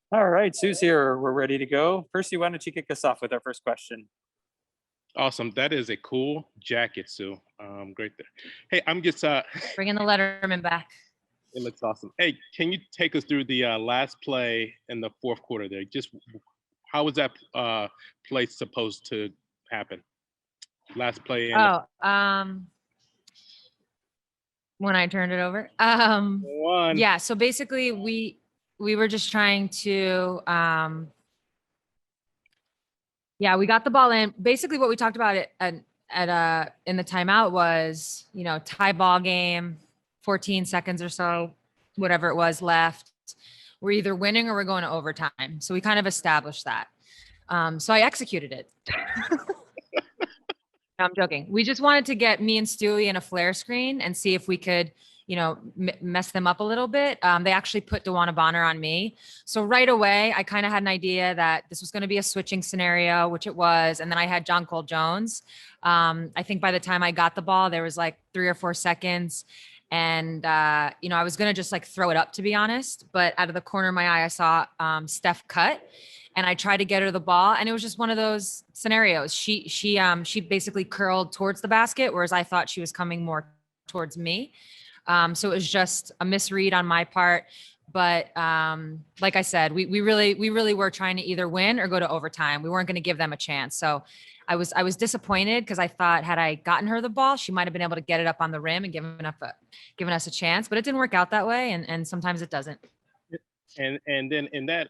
All right, Sue's here. We're ready to go. Percy, why don't you kick us off with our first question? Awesome. That is a cool jacket, Sue. Great there. Hey, I'm just Bringing the Letterman back. it looks awesome. Hey, can you take us through the last play in the fourth quarter there? Just how was that play supposed to happen? Last play in the When I turned it over. one. Yeah, so basically we were just trying to we got the ball in. Basically what we talked about it at in the timeout was, tie ball game, 14 seconds or so, whatever it was left. We're either winning or we're going to overtime. So we kind of established that. So I executed it. No, I'm joking. We just wanted to get me and Stewie in a flare screen and see if we could, mess them up a little bit. They actually put DeWanna Bonner on me. So right away, I kind of had an idea that this was going to be a switching scenario, which it was. And then I had John Cole Jones. I think by the time I got the ball, there was like 3 or 4 seconds. And, I was going to just like throw it up, to be honest. But out of the corner of my eye, I saw Steph cut. And I tried to get her the ball, and it was just one of those scenarios. She basically curled towards the basket, whereas I thought she was coming more towards me. So it was just a misread on my part. But like I said, we really were trying to either win or go to overtime. We weren't going to give them a chance. So I was disappointed because I thought had I gotten her the ball, she might have been able to get it up on the rim and given us a chance. But it didn't work out that way, and sometimes it doesn't. And then in that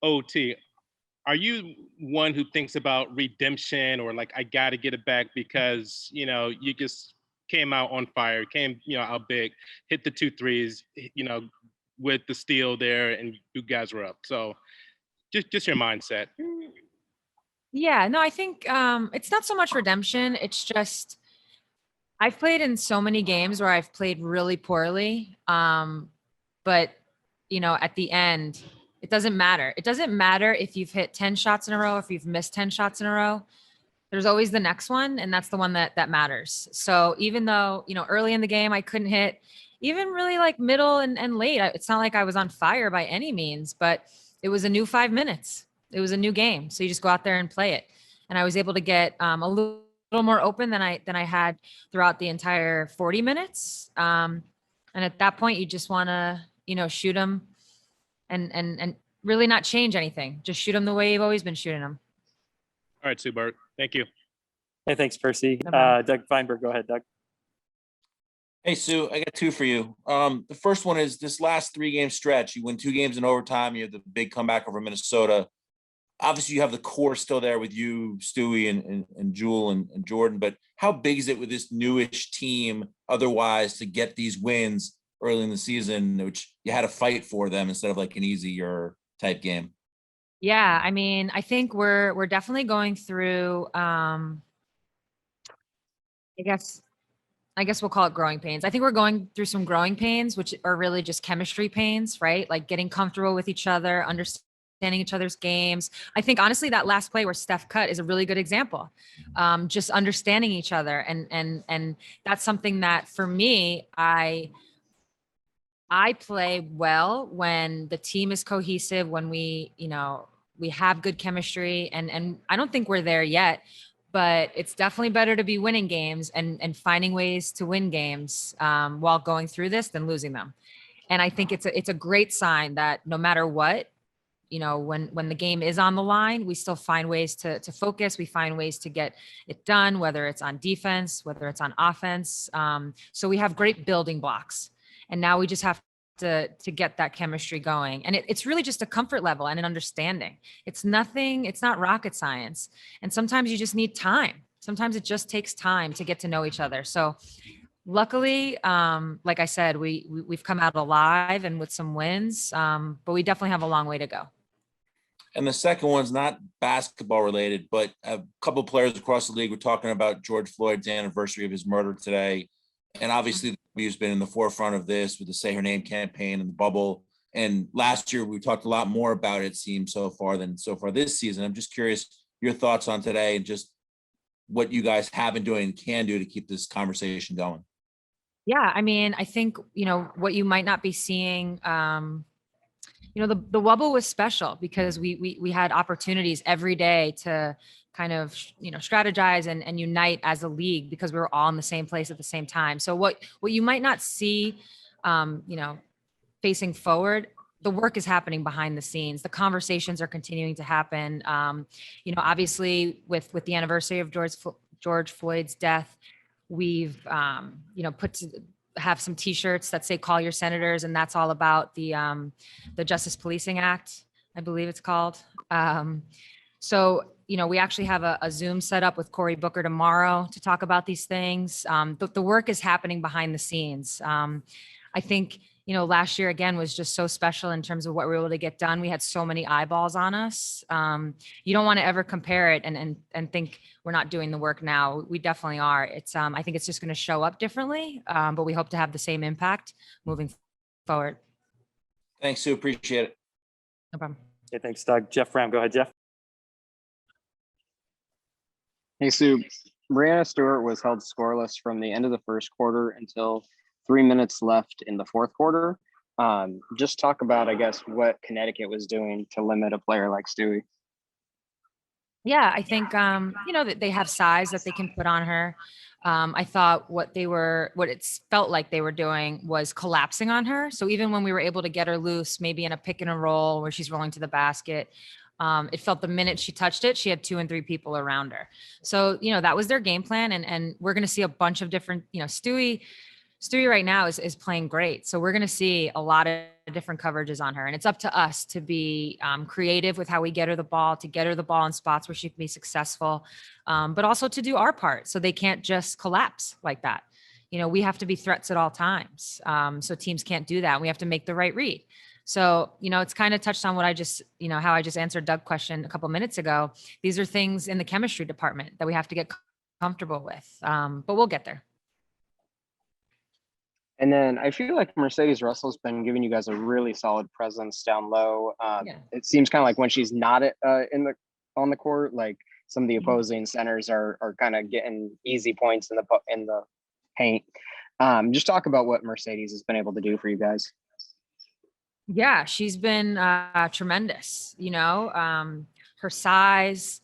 OT, are you one who thinks about redemption or like I got to get it back because you just came out on fire, came out big, hit the 2 threes, with the steal there, and you guys were up. So just your mindset. Yeah, no, I think it's not so much redemption. It's just I've played in so many games where I've played really poorly, but at the end. It doesn't matter. It doesn't matter if you've hit 10 shots in a row, or if you've missed 10 shots in a row. There's always the next one, and that's the one that matters. So even though, early in the game I couldn't hit, even really like middle and late, it's not like I was on fire by any means, but it was a new 5 minutes. It was a new game. So you just go out there and play it. And I was able to get a little more open than I had throughout the entire 40 minutes. And at that point, you just want to, shoot them and really not change anything. Just shoot them the way you've always been shooting them. All right, Sue Bird. Thank you. Hey, thanks, Percy. No problem. Doug Feinberg, go ahead, Doug. Hey, Sue, I got 2 for you. The first one is this last 3-game stretch. You win 2 games in overtime. You have the big comeback over Minnesota. Obviously, you have the core still there with you, Stewie, and Jewel and Jordan. But how big is it with this newish team otherwise to get these wins early in the season, which you had to fight for them instead of like an easier type game? Yeah, I mean, I think we're definitely going through I guess we'll call it growing pains. I think we're going through some growing pains, which are really just chemistry pains, right? Like getting comfortable with each other, understanding each other's games. I think honestly that last play where Steph cut is a really good example. Just understanding each other, and that's something that for me, I play well when the team is cohesive, when we have good chemistry, and I don't think we're there yet, but it's definitely better to be winning games and finding ways to win games while going through this than losing them. And I think it's a great sign that no matter what, when the game is on the line, we still find ways to focus. We find ways to get it done, whether it's on defense, whether it's on offense. So we have great building blocks. And now we just have to get that chemistry going. And it's really just a comfort level and an understanding. It's not rocket science. And sometimes you just need time. Sometimes it just takes time to get to know each other. So luckily, like I said, we've come out alive and with some wins, but we definitely have a long way to go. And the second one's not basketball related, but a couple of players across the league were talking about George Floyd's anniversary of his murder today. And obviously, he's been in the forefront of this with the Say Her Name campaign and the bubble. And last year, we talked a lot more about it, seems so far this season. I'm just curious your thoughts on today and just what you guys have been doing and can do to keep this conversation going. Yeah, I mean, I think, what you might not be seeing, the wubble was special because we had opportunities every day to kind of, strategize and unite as a league because we were all in the same place at the same time. So what you might not see, facing forward, the work is happening behind the scenes. The conversations are continuing to happen. Obviously with the anniversary of George Floyd's death, we've, have some t-shirts that say call your senators, and that's all about the Justice Policing Act, I believe it's called. So, we actually have a Zoom set up with Cory Booker tomorrow to talk about these things. The work is happening behind the scenes. I think, last year again was just so special in terms of what we were able to get done. We had so many eyeballs on us. You don't want to ever compare it and think we're not doing the work now. We definitely are. It's I think it's just going to show up differently, but we hope to have the same impact moving forward. Thanks, Sue. Appreciate it. No problem. Okay, thanks, Doug. Jeff Ram, go ahead, Jeff. Hey, Sue. Breanna Stewart was held scoreless from the end of the first quarter until 3 minutes left in the fourth quarter. Just talk about, I guess, what Connecticut was doing to limit a player like Stewie. Yeah, I think, that they have size that they can put on her. I thought what it felt like they were doing was collapsing on her. So even when we were able to get her loose, maybe in a pick and a roll where she's rolling to the basket, it felt the minute she touched it, she had 2 and 3 people around her. So, that was their game plan. And we're going to see a bunch of different, Stewie right now is playing great. So we're going to see a lot of different coverages on her, and it's up to us to be creative with how we get her the ball, to get her the ball in spots where she can be successful, but also to do our part so they can't just collapse like that. We have to be threats at all times. So teams can't do that. We have to make the right read. So, it's kind of touched on what I just, how I just answered Doug's question a couple minutes ago. These are things in the chemistry department that we have to get comfortable with, but we'll get there. And then I feel like Mercedes Russell's been giving you guys a really solid presence down low. Yeah. It seems kind of like when she's not on the court, like some of the Mhm. opposing centers are kind of getting easy points in the paint. Just talk about what Mercedes has been able to do for you guys. Yeah, she's been tremendous. Her size,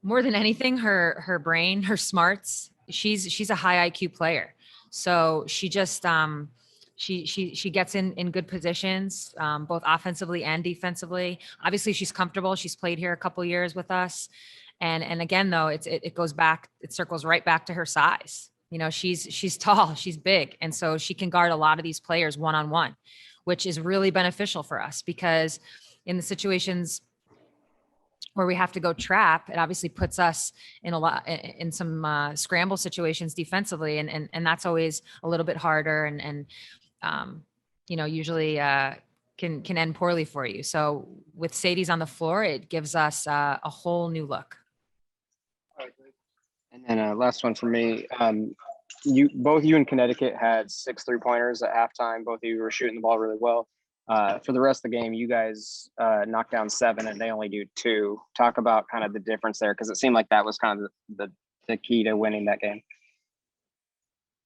more than anything, her brain, her smarts. She's a high IQ player. So she just she gets in good positions, both offensively and defensively. Obviously, she's comfortable. She's played here a couple years with us, and again, though, it goes back. It circles right back to her size. She's tall, she's big, and so she can guard a lot of these players one-on-one, which is really beneficial for us because in the situations where we have to go trap, it obviously puts us in some scramble situations defensively, and that's always a little bit harder and usually can end poorly for you. So with Sadie's on the floor, it gives us a whole new look. And then last one for me. Both you and Connecticut had 6 3-pointers at halftime. Both of you were shooting the ball really well. For the rest of the game, you guys knocked down 7 and they only do 2. Talk about kind of the difference there, because it seemed like that was kind of the key to winning that game.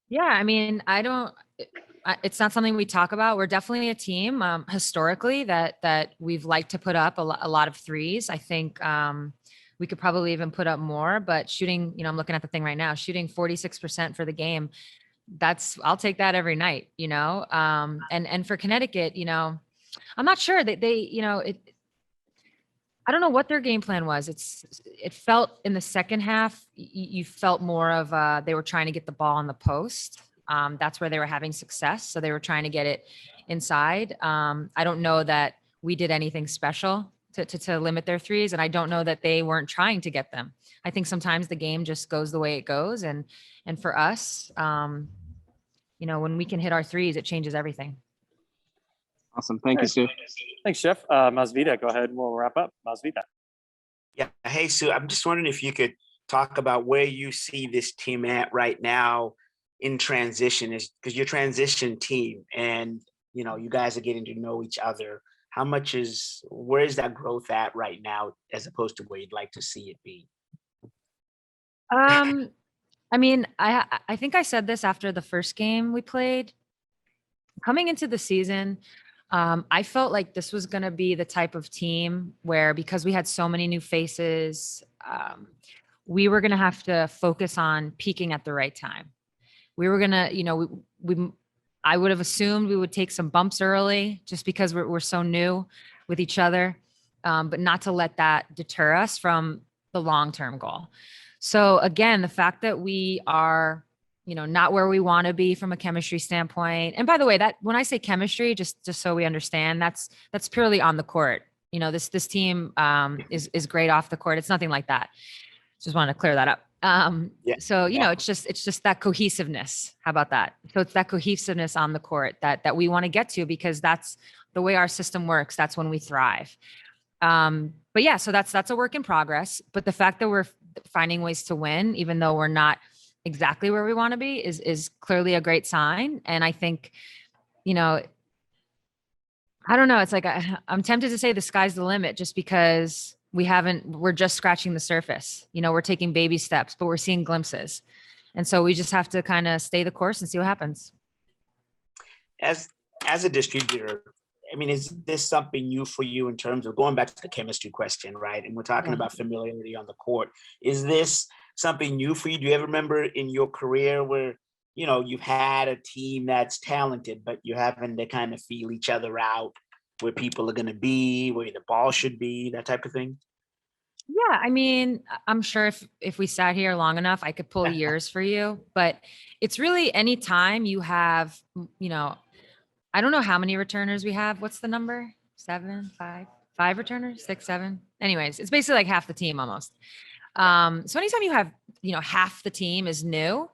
Yeah, I mean, it's not something we talk about. We're definitely a team historically that we've liked to put up a lot of threes. I think we could probably even put up more, but shooting, I'm looking at the thing right now, shooting 46% for the game. I'll take that every night, and for Connecticut, I'm not sure that I don't know what their game plan was. It felt in the second half, you felt more of they were trying to get the ball on the post. That's where they were having success. So they were trying to get it inside. I don't know that we did anything special to limit their threes. And I don't know that they weren't trying to get them. I think sometimes the game just goes the way it goes. And for us, when we can hit our threes, it changes everything. Awesome. Thank you, Sue. Thanks, Jeff. Masvita, go ahead and we'll wrap up. Masvita. Yeah. Hey, Sue, I'm just wondering if you could talk about where you see this team at right now in transition, because you're a transition team and, you guys are getting to know each other. Where is that growth at right now, as opposed to where you'd like to see it be? I mean, I think I said this after the first game we played. Coming into the season, I felt like this was going to be the type of team where, because we had so many new faces, we were going to have to focus on peaking at the right time. We were going to, I would have assumed we would take some bumps early just because we're so new with each other, but not to let that deter us from the long-term goal. So again, the fact that we are, not where we want to be from a chemistry standpoint. And by the way, that when I say chemistry, just so we understand, that's purely on the court. This team is great off the court. It's nothing like that. Just wanted to clear that up. So, it's just that cohesiveness. How about that? So it's that cohesiveness on the court that we want to get to, because that's the way our system works. That's when we thrive. But yeah, so that's a work in progress. But the fact that we're finding ways to win, even though we're not exactly where we want to be, is clearly a great sign. And I think, I don't know. It's like, I'm tempted to say the sky's the limit, just because we're just scratching the surface. We're taking baby steps, but we're seeing glimpses. And so we just have to kind of stay the course and see what happens. As a distributor, I mean, is this something new for you in terms of going back to the chemistry question, right? And we're talking about familiarity on the court. Is this something new for you? Do you ever remember in your career where, you've had a team that's talented, but you're having to kind of feel each other out, where people are going to be, where the ball should be, that type of thing? Yeah, I mean, I'm sure if we sat here long enough, I could pull years for you, but it's really any time you have, I don't know how many returners we have. What's the number? 7, 5, 5 returners, 6, 7. Anyways, it's basically like half the team almost. So anytime you have, half the team is new,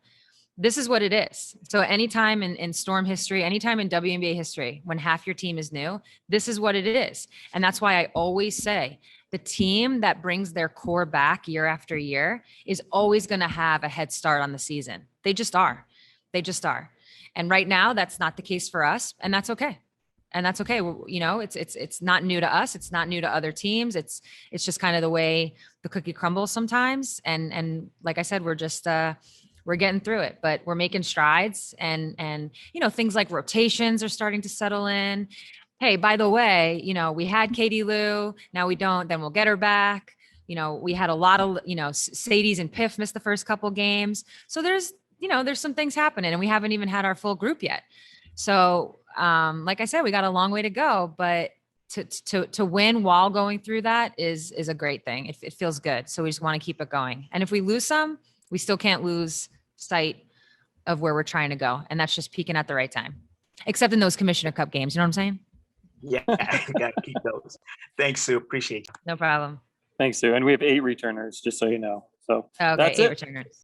this is what it is. So anytime in Storm history, anytime in WNBA history, when half your team is new, this is what it is. And that's why I always say the team that brings their core back year after year is always going to have a head start on the season. They just are. And right now, that's not the case for us, and that's okay. It's not new to us. It's not new to other teams. It's just kind of the way the cookie crumbles sometimes. And like I said, we're just we're getting through it, but we're making strides. And things like rotations are starting to settle in. Hey, by the way, we had Katie Lou. Now we don't. Then we'll get her back. We had a lot of Sadie's and Piff missed the first couple games. So there's some things happening, and we haven't even had our full group yet. So, like I said, we got a long way to go, but to win while going through that is a great thing. It feels good. So we just want to keep it going. And if we lose some, we still can't lose sight of where we're trying to go. And that's just peaking at the right time, except in those Commissioner Cup games. You know what I'm saying? Yeah, got to keep those. Thanks, Sue. Appreciate you. No problem. Thanks, Sue. And we have 8 returners, just so you know. So Okay, that's 8 it. returners.